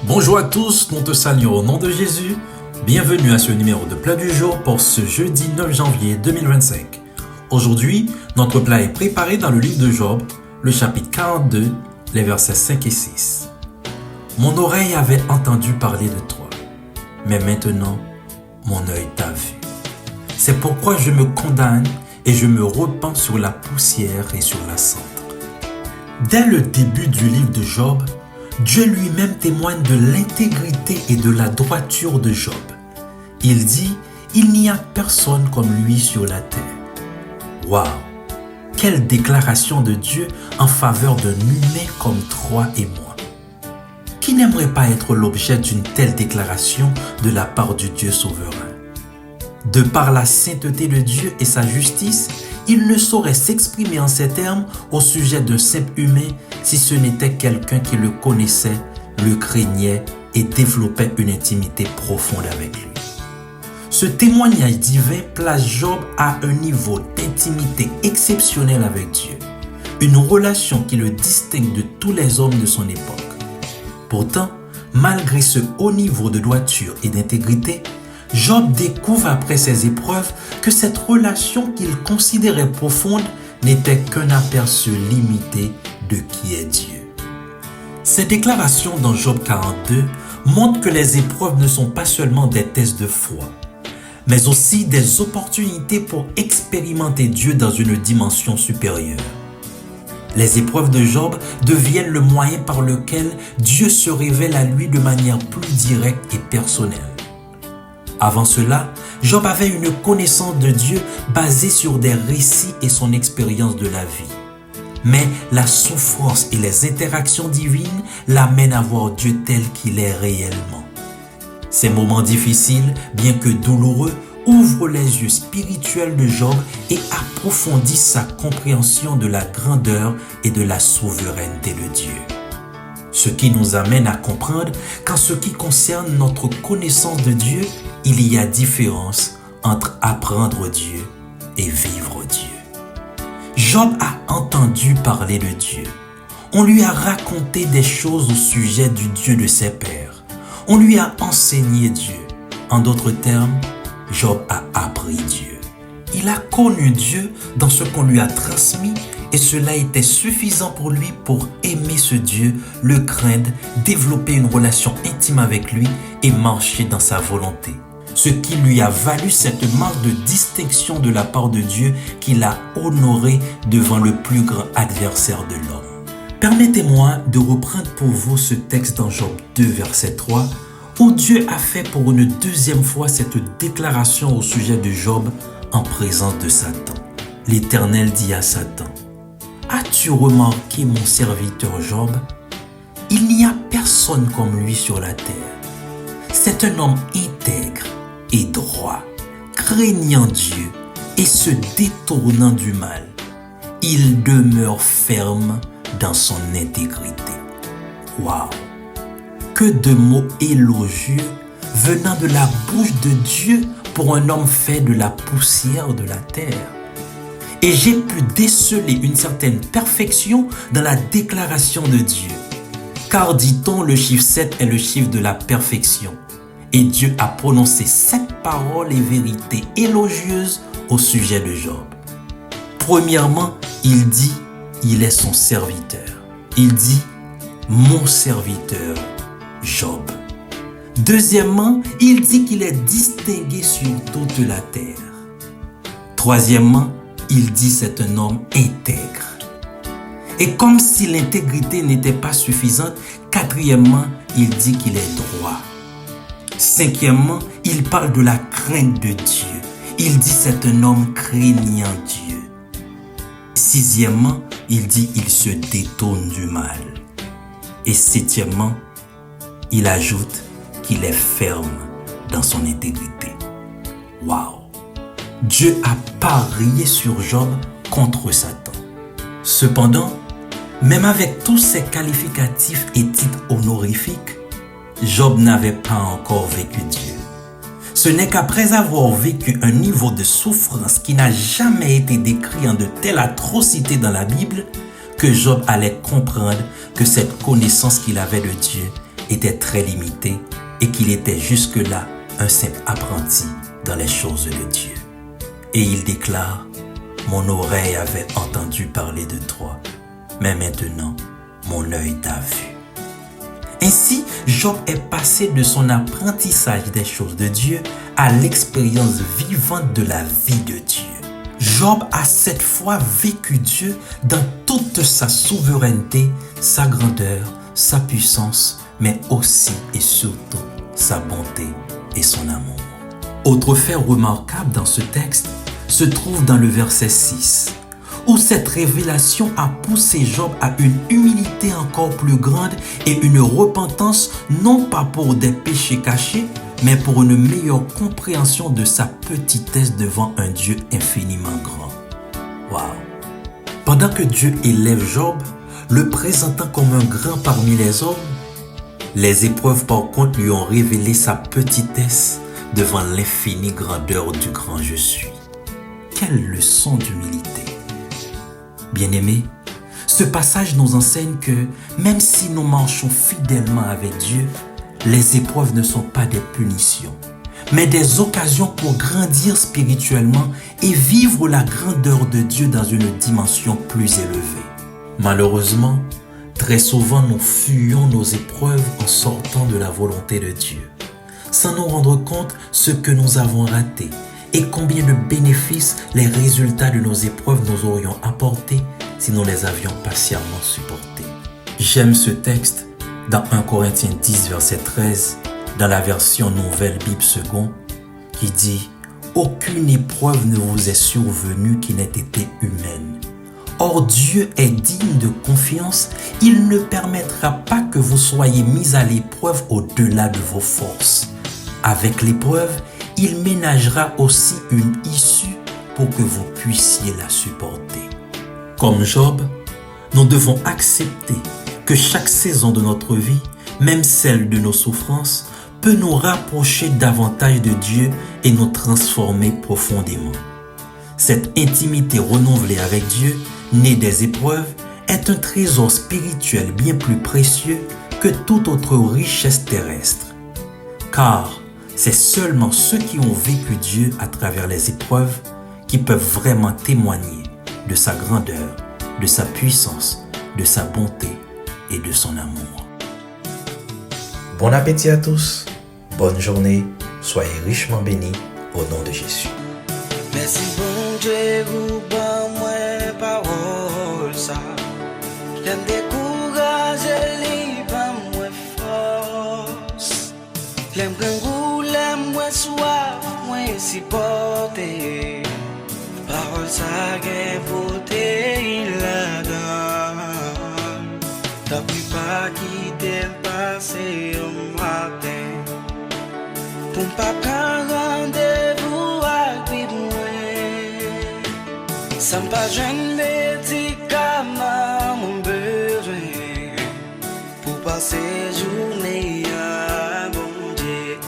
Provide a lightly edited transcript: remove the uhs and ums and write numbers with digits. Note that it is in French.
Bonjour à tous, nous te saluons au nom de Jésus. Bienvenue à ce numéro de plat du jour pour ce jeudi 9 janvier 2025. Aujourd'hui, notre plat est préparé dans le livre de Job, le chapitre 42, les versets 5 et 6. Mon oreille avait entendu parler de toi, mais maintenant, mon œil t'a vu. C'est pourquoi je me condamne et je me repens sur la poussière et sur la cendre. Dès le début du livre de Job, Dieu lui-même témoigne de l'intégrité et de la droiture de Job. Il dit, il n'y a personne comme lui sur la terre. Waouh! Quelle déclaration de Dieu en faveur d'un humain comme toi et moi. Qui n'aimerait pas être l'objet d'une telle déclaration de la part du Dieu souverain? De par la sainteté de Dieu et sa justice, il ne saurait s'exprimer en ces termes au sujet d'un simple humain si ce n'était quelqu'un qui le connaissait, le craignait et développait une intimité profonde avec lui. Ce témoignage divin place Job à un niveau d'intimité exceptionnel avec Dieu, une relation qui le distingue de tous les hommes de son époque. Pourtant, malgré ce haut niveau de droiture et d'intégrité, Job découvre après ses épreuves que cette relation qu'il considérait profonde n'était qu'un aperçu limité de qui est Dieu. Ces déclarations dans Job 42 montrent que les épreuves ne sont pas seulement des tests de foi, mais aussi des opportunités pour expérimenter Dieu dans une dimension supérieure. Les épreuves de Job deviennent le moyen par lequel Dieu se révèle à lui de manière plus directe et personnelle. Avant cela, Job avait une connaissance de Dieu basée sur des récits et son expérience de la vie. Mais la souffrance et les interactions divines l'amènent à voir Dieu tel qu'il est réellement. Ces moments difficiles, bien que douloureux, ouvrent les yeux spirituels de Job et approfondissent sa compréhension de la grandeur et de la souveraineté de Dieu. Ce qui nous amène à comprendre qu'en ce qui concerne notre connaissance de Dieu, il y a différence entre apprendre Dieu et vivre Dieu. Job a entendu parler de Dieu. On lui a raconté des choses au sujet du Dieu de ses pères. On lui a enseigné Dieu. En d'autres termes, Job a appris Dieu. Il a connu Dieu dans ce qu'on lui a transmis et cela était suffisant pour lui pour aimer ce Dieu, le craindre, développer une relation intime avec lui et marcher dans sa volonté. Ce qui lui a valu cette marque de distinction de la part de Dieu qu'il a honoré devant le plus grand adversaire de l'homme. Permettez-moi de reprendre pour vous ce texte dans Job 2, verset 3, où Dieu a fait pour une deuxième fois cette déclaration au sujet de Job en présence de Satan. L'Éternel dit à Satan, « As-tu remarqué mon serviteur Job? Il n'y a personne comme lui sur la terre. C'est un homme intègre et droit, craignant Dieu et se détournant du mal. Il demeure ferme dans son intégrité. » Waouh! Que de mots élogieux venant de la bouche de Dieu pour un homme fait de la poussière de la terre. Et j'ai pu déceler une certaine perfection dans la déclaration de Dieu. Car dit-on, le chiffre 7 est le chiffre de la perfection. Et Dieu a prononcé 7 paroles et vérités élogieuses au sujet de Job. Premièrement, il dit, il est son serviteur. Il dit, mon serviteur, Job. Deuxièmement, il dit qu'il est distingué sur toute la terre. Troisièmement, il dit c'est un homme intègre. Et comme si l'intégrité n'était pas suffisante, quatrièmement, il dit qu'il est droit. Cinquièmement, il parle de la crainte de Dieu. Il dit c'est un homme craignant Dieu. Sixièmement, il dit il se détourne du mal. Et septièmement, il ajoute qu'il est ferme dans son intégrité. Waouh! Dieu a parié sur Job contre Satan. Cependant, même avec tous ces qualificatifs et titres honorifiques, Job n'avait pas encore vécu Dieu. Ce n'est qu'après avoir vécu un niveau de souffrance qui n'a jamais été décrit en de telles atrocités dans la Bible que Job allait comprendre que cette connaissance qu'il avait de Dieu était très limité et qu'il était jusque-là un simple apprenti dans les choses de Dieu. Et il déclare, « Mon oreille avait entendu parler de toi, mais maintenant mon œil t'a vu. » Ainsi, Job est passé de son apprentissage des choses de Dieu à l'expérience vivante de la vie de Dieu. Job a cette fois vécu Dieu dans toute sa souveraineté, sa grandeur, sa puissance, mais aussi et surtout sa bonté et son amour. Autre fait remarquable dans ce texte se trouve dans le verset 6, où cette révélation a poussé Job à une humilité encore plus grande et une repentance non pas pour des péchés cachés, mais pour une meilleure compréhension de sa petitesse devant un Dieu infiniment grand. Waouh! Pendant que Dieu élève Job, le présentant comme un grand parmi les hommes, les épreuves par contre lui ont révélé sa petitesse devant l'infinie grandeur du grand je suis. Quelle leçon d'humilité! Bien-aimés, ce passage nous enseigne que même si nous marchons fidèlement avec Dieu, les épreuves ne sont pas des punitions, mais des occasions pour grandir spirituellement et vivre la grandeur de Dieu dans une dimension plus élevée. Malheureusement, très souvent nous fuyons nos épreuves en sortant de la volonté de Dieu, sans nous rendre compte ce que nous avons raté et combien de bénéfices les résultats de nos épreuves nous aurions apportés si nous les avions patiemment supportés. J'aime ce texte dans 1 Corinthiens 10, verset 13, dans la version Nouvelle Bible Second, qui dit « Aucune épreuve ne vous est survenue qui n'ait été humaine. Or Dieu est digne de confiance, il ne permettra pas que vous soyez mis à l'épreuve au-delà de vos forces. Avec l'épreuve, il ménagera aussi une issue pour que vous puissiez la supporter. » Comme Job, nous devons accepter que chaque saison de notre vie, même celle de nos souffrances, peut nous rapprocher davantage de Dieu et nous transformer profondément. Cette intimité renouvelée avec Dieu, née des épreuves, est un trésor spirituel bien plus précieux que toute autre richesse terrestre. Car c'est seulement ceux qui ont vécu Dieu à travers les épreuves qui peuvent vraiment témoigner de sa grandeur, de sa puissance, de sa bonté et de son amour. Bon appétit à tous, bonne journée, soyez richement bénis au nom de Jésus. Merci bon Dieu pour bon moi parole ça. J'aime décourager les pas moi force. L'aime grand l'aime moi soif, moi supporter. Parole ça gain beauté là-dedans. T'as pu pas quitter le passé au matin. Pour pas qu'un rendez-vous avec moi. Ça me pas jeune médicament mon besoin. Pour passer